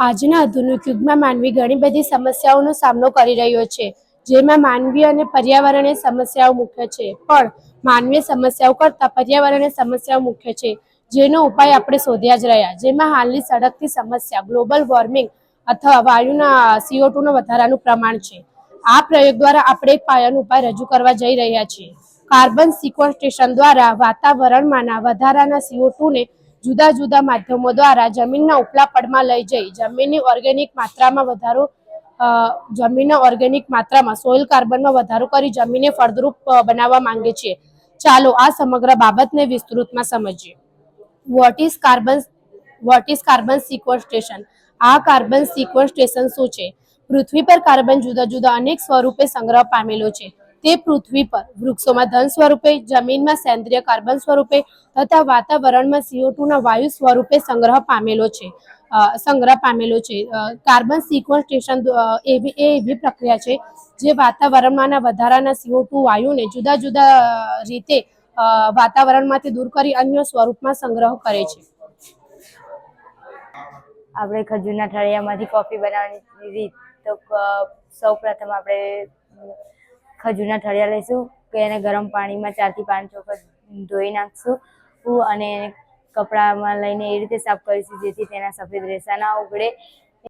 આજના આધુનિક યુગમાં માનવી ઘણી બધી સમસ્યાઓનો સામનો કરી રહ્યો છે, જેમાં માનવી અને પર્યાવરણીય સમસ્યાઓ મુખ્ય છે. પણ માનવીય સમસ્યાઓ કરતાં પર્યાવરણીય સમસ્યાઓ મુખ્ય છે, જેનો ઉપાય આપણે શોધ્યા જ રહ્યા. જેમાં હાલની સળગતી સમસ્યા ગ્લોબલ વોર્મિંગ અથવા વાયુના CO2 નો વધારાનું પ્રમાણ છે. આ પ્રયોગ દ્વારા આપણે એક પાયાનો ઉપાય રજૂ કરવા જઈ રહ્યા છીએ. કાર્બન સિક્વેસ્ટ્રેશન દ્વારા વાતાવરણમાંના વધારાના CO2 ને જુદા જુદા માધ્યમો દ્વારા જમીનના ઉપલા પડમાં લઈ જઈ જમીનની ઓર્ગેનિક માત્રામાં સોઇલ કાર્બનમાં વધારો કરી જમીનને ફળદ્રુપ બનાવવા માંગે છે. ચાલો આ સમગ્ર બાબતને વિસ્તૃતમાં સમજીએ. What is carbon sequestration? આ કાર્બન સિક્વેસ્ટ્રેશન શું છે? પૃથ્વી પર કાર્બન જુદા જુદા અનેક સ્વરૂપે સંગ્રહ પામેલો છે. તે પૃથ્વી પર વૃક્ષોમાં ધન સ્વરૂપે, જમીનમાં સેન્દ્રિય કાર્બન સ્વરૂપે તથા વાતાવરણમાં CO2 ના વાયુ સ્વરૂપે સંગ્રહ પામેલો છે. કાર્બન સિક્વેસ્ટ્રેશન એવી પ્રક્રિયા છે જે વાતાવરણમાંના વધારાના CO2 વાયુને જુદા જુદા રીતે વાતાવરણમાંથી દૂર કરી અન્ય સ્વરૂપમાં સંગ્રહ કરે છે. આપણે ખજૂરના ઠળિયામાંથી કોફી બનાવવાની રીત. તો સૌ પ્રથમ આપણે ખજૂરના ઠળિયા લઈશું કે એને ગરમ પાણીમાં 4 થી 5 વખત ધોઈ નાખશું અને કપડામાં લઈને એ રીતે સાફ કરીશું જેથી તેના સફેદ રેસા ના ઉગડે.